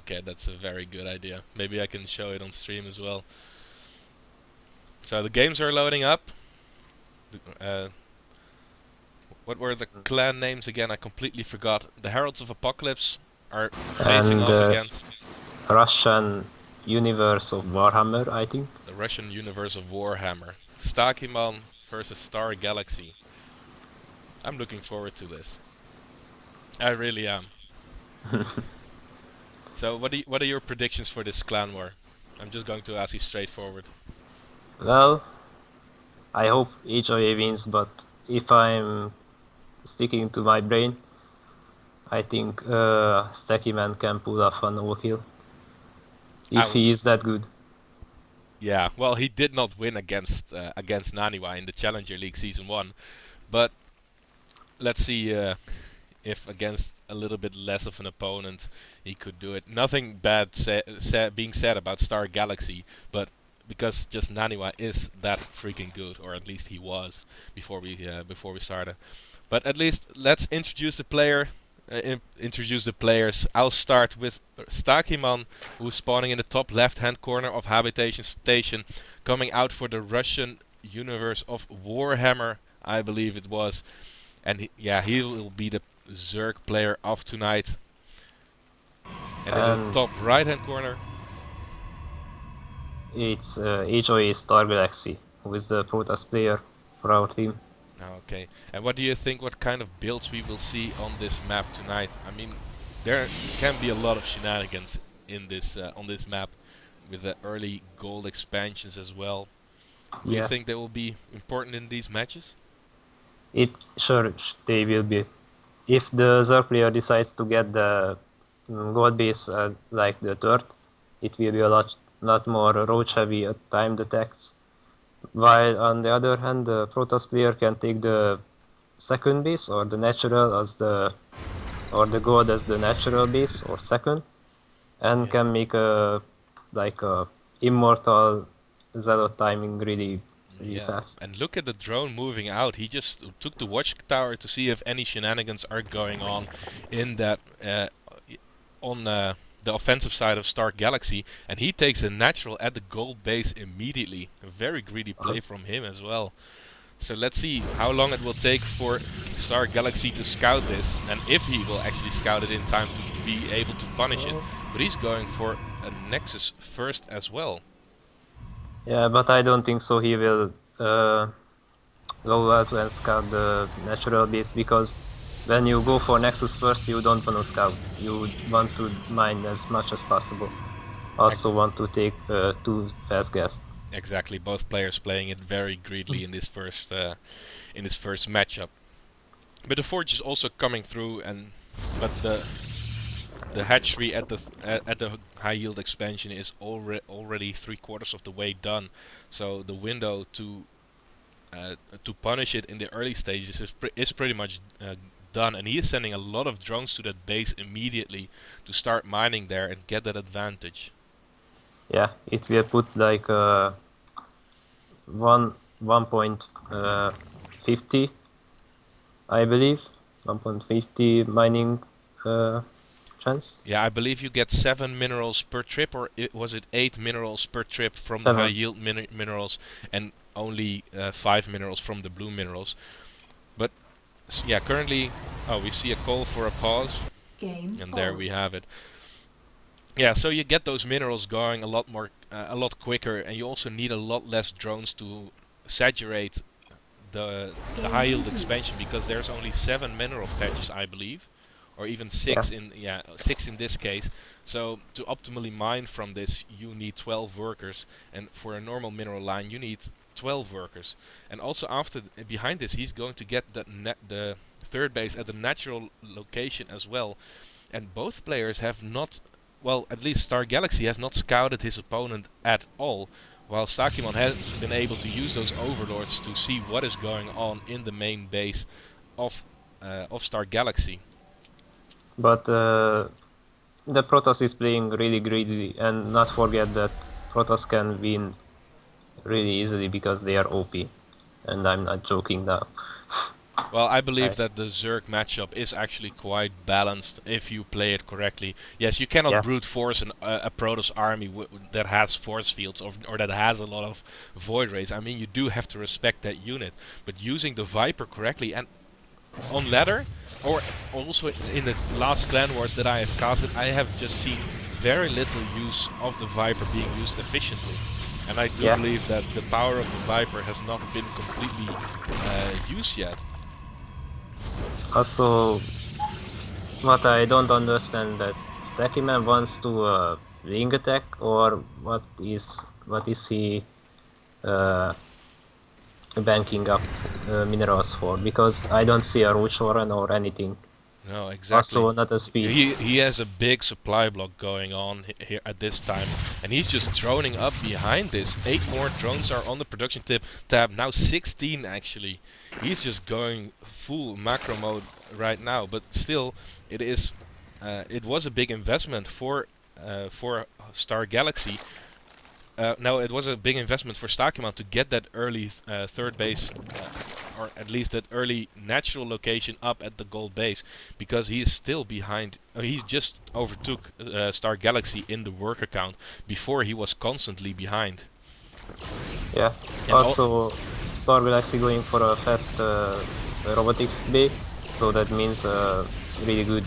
Okay, that's a very good idea. Maybe I can show it on stream as well. So the games are loading up. What were the clan names again? I completely forgot. The Heralds of Apocalypse are facing And off against Russian universe of Warhammer, I think. the Russian universe of Warhammer. Stakiman versus Star Galaxy. I'm looking forward to this. I really am. So what are your predictions for this clan war? I'm just going to ask you straightforward. Well, I hope HOA wins, but if I'm sticking to my brain, I think Stacky can pull off an overkill. If he is that good. Yeah, well, he did not win against Naniwa in the Challenger League Season 1, but let's see if against a little bit less of an opponent he could do it. Nothing bad being said about Star Galaxy, but because just Naniwa is that freaking good, or at least he was before we started. But at least let's introduce the player. Introduce the players. I'll start with Stakiman, who's spawning in the top left-hand corner of Habitation Station, coming out for the Russian universe of Warhammer, I believe it was. And he will be the Zerg player of tonight. And in the top right-hand corner, it's HOA Star Galaxy, who is the Protoss player for our team. Okay. And what do you think? What kind of builds we will see on this map tonight? I mean, there can be a lot of shenanigans in this on this map, with the early gold expansions as well. Do you think they will be important in these matches? Sure, they will be. If the Zerg player decides to get the gold base like the third, it will be a lot more roach heavy timed attacks. While on the other hand, the Protoss player can take the second base or the natural as the god as the natural base or second, and can make a immortal zealot timing really fast. And look at the drone moving out. He just took the watchtower to see if any shenanigans are going on in that on the offensive side of Star Galaxy, and he takes a natural at the gold base immediately. A very greedy play from him as well. So let's see how long it will take for Star Galaxy to scout this, and if he will actually scout it in time to be able to punish it. But he's going for a Nexus first as well. Yeah, but I don't think so. He will go out and scout the natural base, because when you go for Nexus first, you don't want to scout. You want to mine as much as possible. Also want to take 2 fast gas. Exactly, both players playing it very greedily in this first matchup. But the Forge is also coming through, but the hatchery at the high yield expansion is already 3/4 of the way done. So the window to punish it in the early stages is pretty much done, and he is sending a lot of drones to that base immediately to start mining there and get that advantage. Yeah, it will put like 1.50, I believe, 1.50 mining chance. Yeah, I believe you get 7 minerals per trip, or was it 8 minerals per trip from 7. the high yield minerals, and only 5 minerals from the blue minerals. But yeah, currently, we see a call for a pause, and there we have it. Yeah, so you get those minerals going a lot quicker, and you also need a lot less drones to saturate the high yield expansion, because there's only 7 mineral patches, I believe, or even 6 6 in this case. So to optimally mine from this, you need 12 workers, and for a normal mineral line, you need 12 workers. And also behind this, he's going to get the third base at the natural location as well. And both players have not. Well, at least Star Galaxy has not scouted his opponent at all, while Sakimon has been able to use those overlords to see what is going on in the main base of Star Galaxy. But the Protoss is playing really greedy, and not forget that Protoss can win really easily because they are OP, and I'm not joking now. Well, I believe Right. that the Zerg matchup is actually quite balanced if you play it correctly. Yes, you cannot Yeah. brute force a Protoss army that has force fields or that has a lot of void rays. I mean, you do have to respect that unit, but using the Viper correctly and on ladder, or also in the last clan wars that I have casted, I have just seen very little use of the Viper being used efficiently. And I do Yeah. believe that the power of the Viper has not been completely used yet. Also, what I don't understand that Stackyman wants to wing attack, or what is he uh, banking up minerals for? Because I don't see a roach warren or anything. No, exactly. Also, not a speed. He has a big supply block going on here at this time, and he's just droning up behind this. 8 more drones are on the production tab, now 16 actually. He's just going full macro mode right now, but still, it was a big investment for Star Galaxy. No, it was a big investment for Stakiman to get that early third base, or at least that early natural location up at the gold base, because he is still behind. He just overtook Star Galaxy in the work account before he was constantly behind. Yeah. And Also, Star Galaxy going for a fast robotics bay, so that means really good.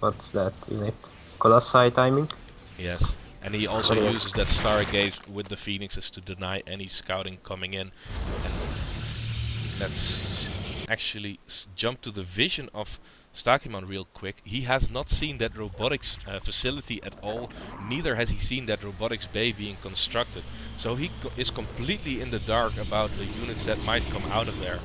What's that unit? Colossi timing. yes, and he also uses that Stargate with the Phoenixes to deny any scouting coming in. And let's actually jump to the vision of Stakiman real quick. He has not seen that robotics facility at all, neither has he seen that robotics bay being constructed. So he is completely in the dark about the units that might come out of there.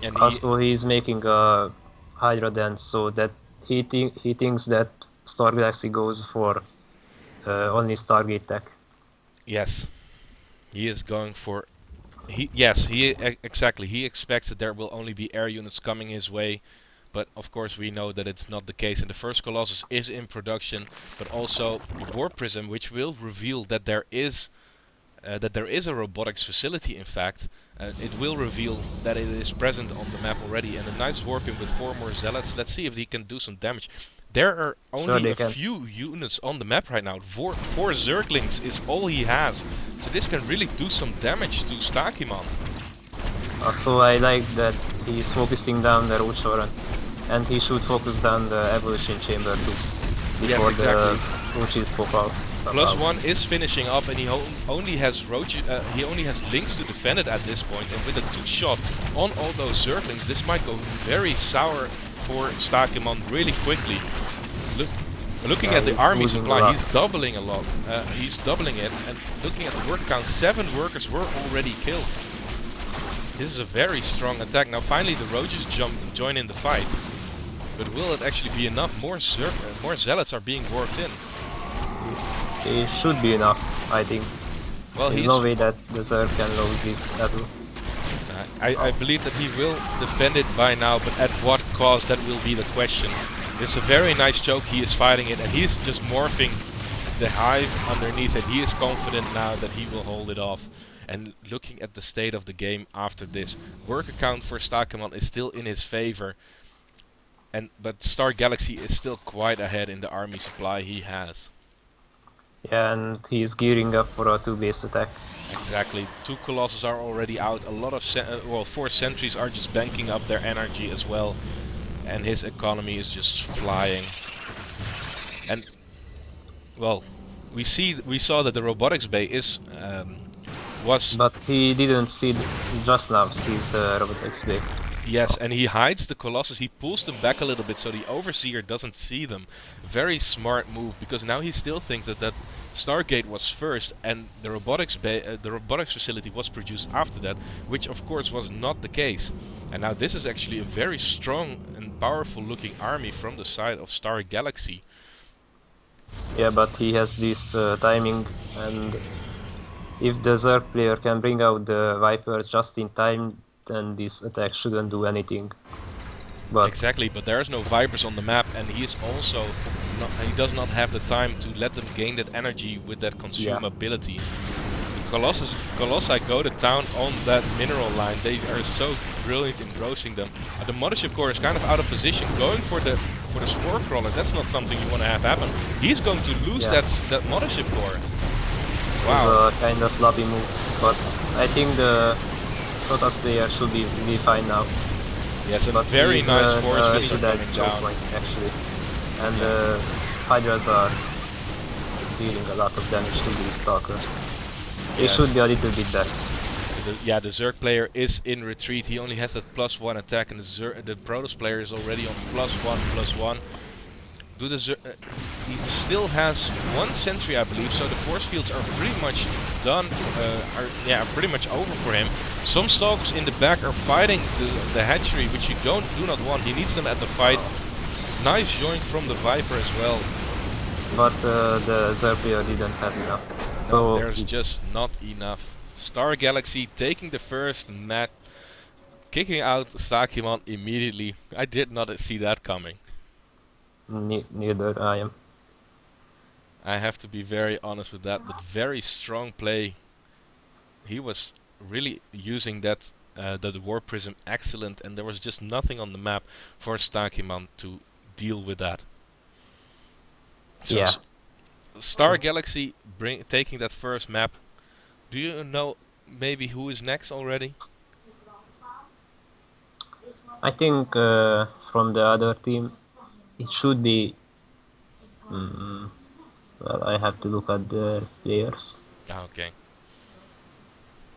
And also, he's making a Hydra dance, so that he thinks that Star Galaxy goes for only Stargate tech. yes, he is going for. Exactly. He expects that there will only be air units coming his way, but of course we know that it's not the case. And the first Colossus is in production, but also War Prism, which will reveal that there is a robotics facility. In fact, it will reveal that it is present on the map already. And a nice warping with 4 more zealots. Let's see if he can do some damage. There are only a few units on the map right now. Four Zerglings is all he has. So this can really do some damage to Stakiman. Also, I like that he's focusing down the roach warren, and he should focus down the evolution chamber too, before the roaches pop out. +1 is finishing up, and he only has he only has links to defend it at this point. And with a 2-shot on all those Zerglings, this might go very sour for Stakiman really quickly. Looking at the army supply, he's doubling a lot. He's doubling it, and looking at the work count, 7 workers were already killed. This is a very strong attack. Now finally the roaches join in the fight, but will it actually be enough? More zealots are being worked in. It should be enough, I think. Well, there's no way that the Zerg can lose this battle. I believe that he will defend it by now, but at what cost, that will be the question. It's a very nice choke, he is fighting it, and he's just morphing the hive underneath it. He is confident now that he will hold it off. And looking at the state of the game after this, work account for Stakiman is still in his favor. But Star Galaxy is still quite ahead in the army supply he has. Yeah, and he's gearing up for a 2-base attack. Exactly. 2 Colossus are already out. A lot of 4 sentries are just banking up their energy as well. And his economy is just flying. And well, we saw that the robotics bay was. But he didn't see just now sees the robotics bay. Yes, and he hides the Colossus. He pulls them back a little bit so the Overseer doesn't see them. Very smart move, because now he still thinks that Stargate was first and the robotics facility was produced after that, which of course was not the case. And now this is actually a very strong and powerful looking army from the side of Star Galaxy. Yeah, but he has this timing, and if the Zerg player can bring out the Vipers just in time, then this attack shouldn't do anything. But exactly, but there's no Vipers on the map, and he does not have the time to let them gain that energy with that consume ability. The Colossi go to town on that mineral line. They are so brilliant in roasting them. The mothership core is kind of out of position, going for the spore crawler. That's not something you want to have happen. He's going to lose that mothership core. Wow. It's a kind of sloppy move, but I think the Protoss player should be fine now. Yes, a very nice force field coming down. Point, actually. And the Hydras are dealing a lot of damage to these Stalkers. They should be a little bit better. The Zerg player is in retreat. He only has that +1 attack, and the Protoss player is already on +1/+1. He still has 1 sentry, I believe, so the force fields are pretty much done, are pretty much over for him. Some Stalkers in the back are fighting the hatchery, which you do not want. He needs them at the fight. Nice joint from the Viper as well. But the Zerg player didn't have enough. So no, there's just not enough. Star Galaxy taking the first map, kicking out Sakiman immediately. I did not see that coming. Neither I am. I have to be very honest with that, but very strong play. He was really using that the War Prism excellent, and there was just nothing on the map for Stakiman to deal with that. So Star Galaxy taking that first map. Do you know maybe who is next already? I think from the other team it should be. Well, I have to look at the players. Okay.